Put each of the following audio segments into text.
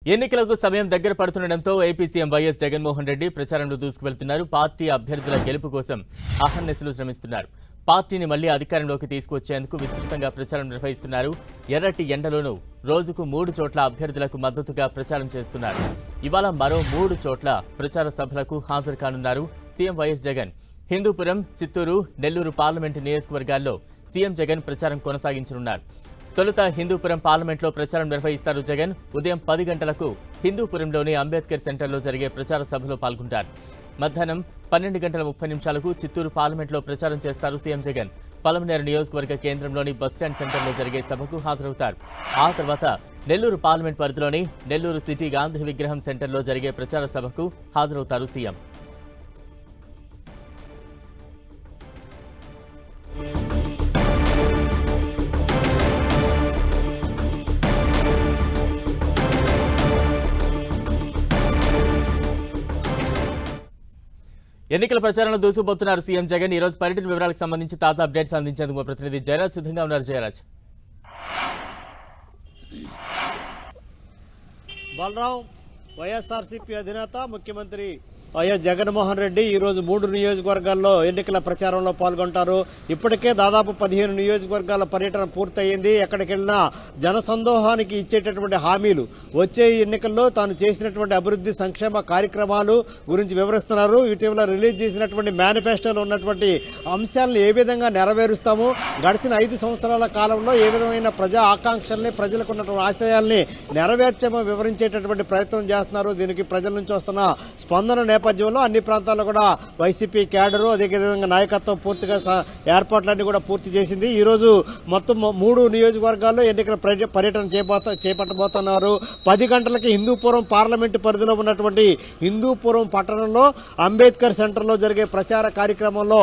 ఎన్నికలకు సమయం దగ్గర పడుతుండటంతో AP CM YS Jaganmohan Reddy ప్రచారంలో దూసుకువెళ్తున్నారు. పార్టీ అభ్యర్థుల గెలుపు కోసం అహర్నిశలు శ్రమిస్తున్నారు. పార్టీని మళ్లీ అధికారంలోకి తీసుకొచ్చేందుకు విస్తృతంగా ప్రచారం నిర్వహిస్తున్నారు. ఎర్రటి ఎండలోనూ రోజుకు 3 చోట్ల అభ్యర్థులకు మద్దతుగా ప్రచారం చేస్తున్నారు. ఇవాళ మరో 3 చోట్ల ప్రచార సభలకు హాజరు కానున్నారు CM YS Jagan. Hindupuram, Chittoor, Nellore parliament నియోజకవర్గాల్లో సీఎం జగన్ ప్రచారం కొనసాగించనున్నారు. తొలుత హిందూపురం పార్లమెంట్లో ప్రచారం నిర్వహిస్తారు జగన్. ఉదయం 10 గంటలకు హిందూపురంలోని అంబేద్కర్ సెంటర్లో జరిగే ప్రచార సభలో పాల్గొంటారు. మధ్యాహ్నం 12:30 చిత్తూరు పార్లమెంట్లో ప్రచారం చేస్తారు సీఎం జగన్. పలమనేరు నియోజకవర్గ కేంద్రంలోని బస్టాండ్ సెంటర్లో జరిగే సభకు హాజరవుతారు. ఆ తర్వాత నెల్లూరు పార్లమెంట్ పరిధిలోని నెల్లూరు సిటీ గాంధీ విగ్రహం సెంటర్లో జరిగే ప్రచార సభకు హాజరవుతారు సీఎం. ఎన్నికల ప్రచారంలో దూసుకుపోతున్నారు సీఎం జగన్. ఈ రోజు పర్యటన వివరాలకు సంబంధించి తాజా అప్డేట్స్ అందించేందుకు మా ప్రతినిధి జయరాజ్ సిద్ధంగా ఉన్నారు. జయరాజ్. బలరాం, వైఎస్ఆర్సీపీ అధినేత ముఖ్యమంత్రి వైఎస్ జగన్మోహన్ రెడ్డి ఈరోజు 3 నియోజకవర్గాల్లో ఎన్నికల ప్రచారంలో పాల్గొంటారు. ఇప్పటికే దాదాపు 15 నియోజకవర్గాల పర్యటన పూర్తయింది. ఎక్కడికి వెళ్ళినా జనసందోహానికి ఇచ్చేటటువంటి హామీలు, వచ్చే ఎన్నికల్లో తాను చేసినటువంటి అభివృద్ధి సంక్షేమ కార్యక్రమాలు గురించి వివరిస్తున్నారు. ఇటీవల రిలీజ్ చేసినటువంటి మేనిఫెస్టోలో ఉన్నటువంటి అంశాలను ఏ విధంగా నెరవేరుస్తాము, గడిచిన 5 సంవత్సరాల కాలంలో ఏ విధమైన ప్రజా ఆకాంక్షల్ని, ప్రజలకు ఉన్నటువంటి ఆశయాల్ని నెరవేర్చామో వివరించేటటువంటి ప్రయత్నం చేస్తున్నారు. దీనికి ప్రజల నుంచి వస్తున్న స్పందన నేపథ్యంలో అన్ని ప్రాంతాల్లో కూడా వైసీపీ క్యాడరు, అదేవిధంగా నాయకత్వం పూర్తిగా ఏర్పాట్లన్నీ కూడా పూర్తి చేసింది. ఈ రోజు మొత్తం 3 నియోజకవర్గాల్లో ఎన్నికల పర్యటన చేపట్టబోతున్నారు. 10 గంటలకి హిందూపురం పార్లమెంటు పరిధిలో ఉన్నటువంటి హిందూపురం పట్టణంలో అంబేద్కర్ సెంటర్లో జరిగే ప్రచార కార్యక్రమంలో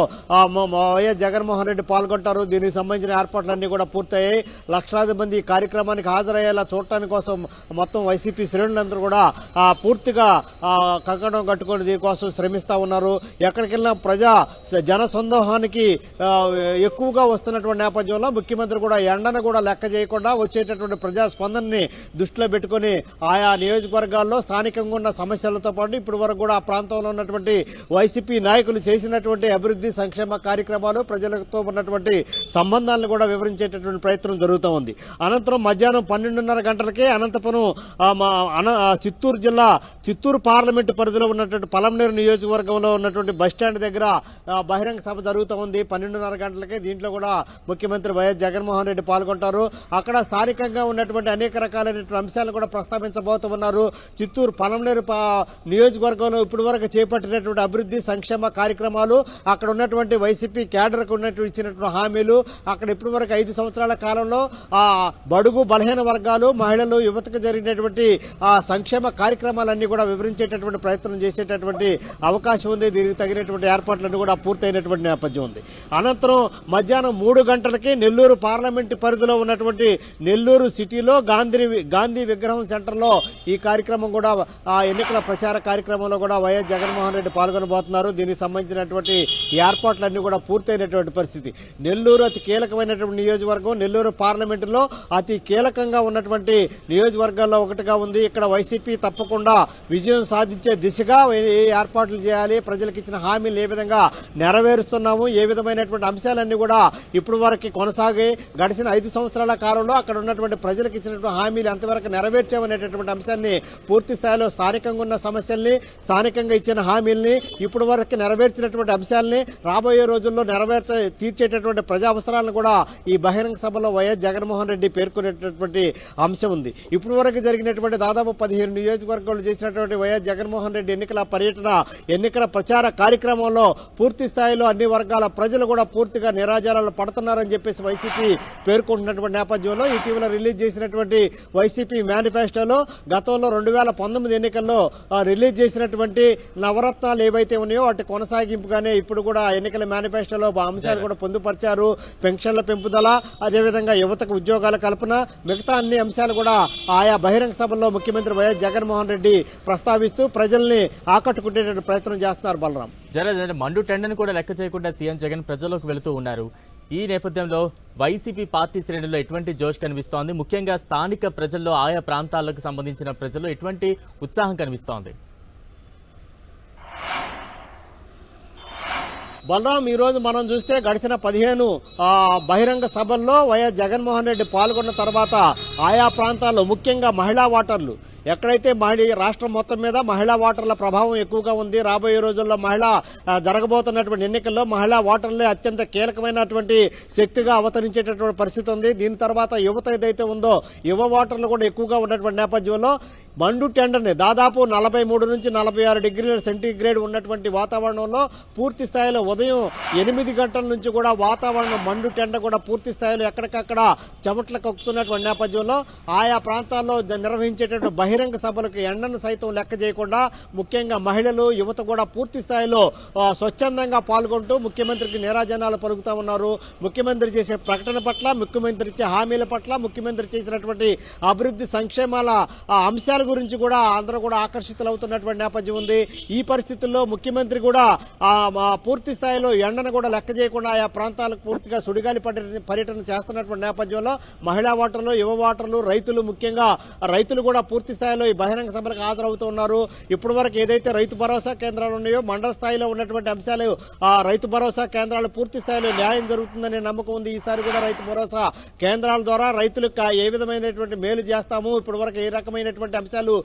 వైఎస్ జగన్మోహన్ రెడ్డి పాల్గొంటారు. దీనికి సంబంధించిన ఏర్పాట్లన్నీ కూడా పూర్తయ్యాయి. లక్షలాది మంది ఈ కార్యక్రమానికి హాజరయ్యేలా చూడటానికి కోసం మొత్తం వైసీపీ శ్రేణులందరూ కూడా పూర్తిగా కంకణం కట్టుకుని దీనికోసం శ్రమిస్తా ఉన్నారు. ఎక్కడికెళ్ళినా ప్రజా జన సందోహానికి ఎక్కువగా వస్తున్నటువంటి నేపథ్యంలో ముఖ్యమంత్రి కూడా ఎండను కూడా లెక్క చేయకుండా వచ్చేటటువంటి ప్రజా స్పందనని దృష్టిలో పెట్టుకుని ఆయా నియోజకవర్గాల్లో స్థానికంగా ఉన్న సమస్యలతో పాటు ఇప్పటి వరకు కూడా ఆ ప్రాంతంలో ఉన్నటువంటి వైసీపీ నాయకులు చేసినటువంటి అభివృద్ధి సంక్షేమ కార్యక్రమాలు, ప్రజలతో ఉన్నటువంటి సంబంధాలను కూడా వివరించేటటువంటి ప్రయత్నం జరుగుతూ ఉంది. అనంతరం మధ్యాహ్నం 12:30 గంటలకే అనంతపురం చిత్తూరు జిల్లా చిత్తూరు పార్లమెంటు పరిధిలో ఉన్నటువంటి పలమనేరు నియోజకవర్గంలో ఉన్నటువంటి బస్టాండ్ దగ్గర బహిరంగ సభ జరుగుతూ ఉంది 12:30 గంటలకే. దీంట్లో కూడా ముఖ్యమంత్రి వైఎస్ జగన్మోహన్ రెడ్డి పాల్గొంటారు. అక్కడ స్థానికంగా ఉన్నటువంటి అనేక రకాలైనటువంటి అంశాలను కూడా ప్రస్తావించబోతున్నారు. చిత్తూరు పలమనేరు నియోజకవర్గంలో ఇప్పటి వరకు చేపట్టినటువంటి అభివృద్ధి సంక్షేమ కార్యక్రమాలు, అక్కడ ఉన్నటువంటి వైసీపీ క్యాడర్కు ఉన్నటువంటి ఇచ్చినటువంటి హామీలు, అక్కడ ఇప్పటి వరకు 5 సంవత్సరాల కాలంలో బడుగు బలహీన వర్గాలు, మహిళలు, యువతకు జరిగినటువంటి సంక్షేమ కార్యక్రమాలన్నీ కూడా వివరించేటటువంటి ప్రయత్నం చేసేటటువంటి అవకాశం ఉంది. దీనికి తగినటువంటి ఏర్పాట్లన్నీ కూడా పూర్తయినటువంటి నేపథ్యం ఉంది. అనంతరం మధ్యాహ్నం 3 గంటలకి నెల్లూరు పార్లమెంటు పరిధిలో ఉన్నటువంటి నెల్లూరు సిటీలో గాంధీ విగ్రహం సెంటర్లో ఈ కార్యక్రమం కూడా ఎన్నికల ప్రచార కార్యక్రమంలో కూడా వైఎస్ జగన్మోహన్ రెడ్డి పాల్గొనబోతున్నారు. దీనికి సంబంధించినటువంటి ఏర్పాట్లన్నీ కూడా పూర్తయినటువంటి పరిస్థితి. నెల్లూరు అతి కీలకమైనటువంటి నియోజకవర్గం. నెల్లూరు పార్లమెంటులో అతి కీలకంగా ఉన్నటువంటి నియోజకవర్గాల్లో ఒకటిగా ఉంది. ఇక్కడ వైసీపీ తప్పకుండా విజయం సాధించే దిశగా ఏ ఏర్పాట్లు చేయాలి, ప్రజలకు ఇచ్చిన హామీలు ఏ విధంగా నెరవేరుస్తున్నాము, ఏ విధమైనటువంటి అంశాలన్నీ కూడా ఇప్పుడు వరకు కొనసాగి గడిచిన 5 సంవత్సరాల కాలంలో అక్కడ ఉన్నటువంటి ప్రజలకు ఇచ్చినటువంటి హామీలు ఎంతవరకు నెరవేర్చామనేటటువంటి అంశాన్ని పూర్తి స్థాయిలో స్థానికంగా ఉన్న సమస్యల్ని, స్థానికంగా ఇచ్చిన హామీల్ని, ఇప్పుడు వరకు నెరవేర్చినటువంటి అంశాలని, రాబోయే రోజుల్లో తీర్చేటటువంటి ప్రజా అవసరాలను కూడా ఈ బహిరంగ సభలో వైఎస్ జగన్మోహన్ రెడ్డి పేర్కొనేటటువంటి అంశం ఉంది. ఇప్పుడు వరకు జరిగినటువంటి దాదాపు 15 నియోజకవర్గాలు చేసినటువంటి వైఎస్ జగన్మోహన్ రెడ్డి ఎన్నికల పర్యటన, ఎన్నికల ప్రచార కార్యక్రమంలో పూర్తి స్థాయిలో అన్ని వర్గాల ప్రజలు కూడా పూర్తిగా నిరాజారాలు పడుతున్నారని చెప్పేసి వైసీపీ పేర్కొంటున్నటువంటి నేపథ్యంలో ఇటీవల రిలీజ్ చేసినటువంటి వైసీపీ మేనిఫెస్టోలో గతంలో 2019 ఎన్నికల్లో రిలీజ్ చేసినటువంటి నవరత్నాలు ఏవైతే ఉన్నాయో వాటి కొనసాగింపుగానే ఇప్పుడు కూడా ఎన్నికల మేనిఫెస్టోలో అంశాలు కూడా పొందుపరిచారు. పెన్షన్ల పెంపుదల, అదేవిధంగా యువతకు ఉద్యోగాల కల్పన, మిగతా అన్ని అంశాలు కూడా ఆయా బహిరంగ సభల్లో ముఖ్యమంత్రి వైఎస్ జగన్మోహన్ రెడ్డి ప్రస్తావిస్తూ ప్రజల్ని ఆకట్టుకునే ప్రయత్నం చేస్తున్నారు. బలరాం, మండు టెండను కూడా లెక్క చేయకుండా సీఎం జగన్ ప్రజల్లోకి వెళుతూ ఉన్నారు. ఈ నేపథ్యంలో వైసీపీ పార్టీ శ్రేణుల్లో ఎటువంటి జోష్ కనిపిస్తోంది? ముఖ్యంగా స్థానిక ప్రజల్లో ఆయా ప్రాంతాలకు సంబంధించిన ప్రజల్లో ఎటువంటి ఉత్సాహం కనిపిస్తోంది? బలరాం, ఈరోజు మనం చూస్తే గడిచిన 15 బహిరంగ సభల్లో వైఎస్ జగన్మోహన్ రెడ్డి పాల్గొన్న తర్వాత ఆయా ప్రాంతాల్లో ముఖ్యంగా మహిళా ఓటర్లు ఎక్కడైతే రాష్ట్రం మొత్తం మీద మహిళా ఓటర్ల ప్రభావం ఎక్కువగా ఉంది. రాబోయే రోజుల్లో జరగబోతున్నటువంటి ఎన్నికల్లో మహిళా ఓటర్లే అత్యంత కీలకమైనటువంటి శక్తిగా అవతరించేటటువంటి పరిస్థితి ఉంది. దీని తర్వాత యువత ఏదైతే ఉందో యువ ఓటర్లు కూడా ఎక్కువగా ఉన్నటువంటి నేపథ్యంలో మండు టెండర్ని దాదాపు 43 నుంచి 46 డిగ్రీల సెంటీగ్రేడ్ ఉన్నటువంటి వాతావరణంలో పూర్తి స్థాయిలో ఉదయం 8 గంటల నుంచి కూడా వాతావరణం మండు టెండ కూడా పూర్తి స్థాయిలో ఎక్కడికక్కడ చెమట్లు కక్కుతున్నటువంటి నేపథ్యంలో ఆయా ప్రాంతాల్లో నిర్వహించేటటువంటి బహిరంగ సభలకు ఎండను సైతం లెక్క చేయకుండా ముఖ్యంగా మహిళలు యువత కూడా పూర్తి స్థాయిలో స్వచ్ఛందంగా పాల్గొంటూ ముఖ్యమంత్రికి నీరాజనాలు పలుకుతా ఉన్నారు. ముఖ్యమంత్రి చేసే ప్రకటన పట్ల, ముఖ్యమంత్రి ఇచ్చే హామీల పట్ల, ముఖ్యమంత్రి చేసినటువంటి అభివృద్ధి సంక్షేమాల అంశాల గురించి కూడా అందరూ కూడా ఆకర్షితులవుతున్నటువంటి నేపథ్యం ఉంది. ఈ పరిస్థితుల్లో ముఖ్యమంత్రి కూడా పూర్తి స్థాయిలో ఎండను కూడా లెక్క చేయకుండా ఆయా ప్రాంతాలకు పూర్తిగా సుడిగాలి పర్యటన చేస్తున్నటువంటి నేపథ్యంలో మహిళా ఓటర్లు, యువ ఓటర్లు, రైతులు, ముఖ్యంగా రైతులు కూడా పూర్తి స్థాయిలో ఈ బహిరంగ సభలకు హాజరవుతున్నారు. ఇప్పటి వరకు ఏదైతే రైతు భరోసా కేంద్రాలు ఉన్నాయో మండల స్థాయిలో ఉన్నటువంటి అంశాలు రైతు భరోసా కేంద్రాలు పూర్తి స్థాయిలో న్యాయం జరుగుతుందనే నమ్మకం ఉంది. ఈసారి కూడా రైతు భరోసా కేంద్రాల ద్వారా రైతులకు ఏ విధమైనటువంటి మేలు చేస్తాము, ఇప్పటి వరకు ఏ రకమైనటువంటి అంశాలు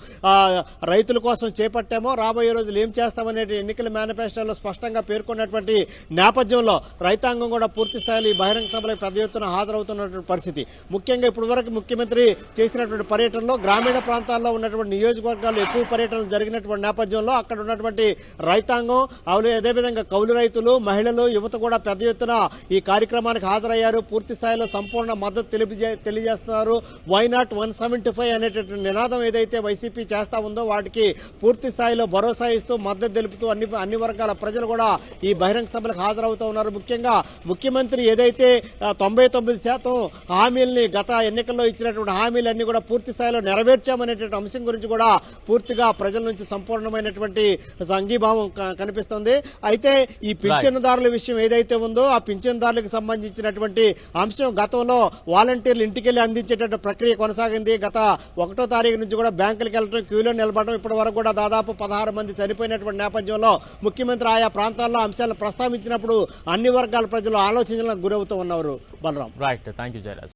రైతుల కోసం చేపట్టామో రాబోయే రోజులు ఏం చేస్తామనే ఎన్నికల మేనిఫెస్టోలో స్పష్టంగా పేర్కొన్నటువంటి నేపథ్యంలో రైతాంగం కూడా పూర్తి స్థాయిలో ఈ బహిరంగ సభలకు పెద్ద ఎత్తున హాజరవుతున్నటువంటి పరిస్థితి. ముఖ్యంగా ఇప్పటి వరకు ముఖ్యమంత్రి చేసినటువంటి పర్యటనలో గ్రామీణ ప్రాంతాల్లో ఉన్నటువంటి నియోజకవర్గాల్లో ఎక్కువ పర్యటనలు జరిగినటువంటి నేపథ్యంలో అక్కడ ఉన్నటువంటి రైతాంగం, అదేవిధంగా కౌలు రైతులు, మహిళలు, యువత కూడా పెద్ద ఎత్తున ఈ కార్యక్రమానికి హాజరయ్యారు. పూర్తి స్థాయిలో సంపూర్ణ మద్దతు తెలియజేస్తున్నారు. వై నాట్ 175 అనేటటువంటి నినాదం ఏదైతే వైసీపీ చేస్తా ఉందో వాటికి పూర్తి స్థాయిలో భరోసా ఇస్తూ మద్దతు తెలుపుతూ అన్ని వర్గాల ప్రజలు కూడా ఈ బహిరంగ సభలకు హాజరవుతూ ఉన్నారు. ముఖ్యంగా ముఖ్యమంత్రి ఏదైతే 99% హామీల్ని గత ఎన్నికల్లో ఇచ్చినటువంటి హామీలన్నీ కూడా పూర్తి స్థాయిలో నెరవేర్చామనేటువంటి అంశం గురించి కూడా పూర్తిగా ప్రజల నుంచి సంపూర్ణమైనటువంటి సంఘీభావం కనిపిస్తుంది. అయితే ఈ పింఛనుదారుల విషయం ఏదైతే ఉందో ఆ పింఛనుదారులకు సంబంధించినటువంటి అంశం గతంలో వాలంటీర్లు ఇంటికెళ్లి అందించేటటువంటి ప్రక్రియ కొనసాగింది. గత 1వ తారీఖు నుంచి కూడా బ్యాంకులకు వెళ్ళడం, క్యూలో నిలబడడం, ఇప్పటి వరకు కూడా దాదాపు 16 మంది చనిపోయినటువంటి నేపథ్యంలో ముఖ్యమంత్రి ఆయా ప్రాంతాల్లో అంశాలు ప్రస్తావించినప్పుడు అన్ని వర్గాల ప్రజలు ఆలోచించడానికి గురవుతూ ఉన్నారు. Balaram. Right, thank you Jayaraj.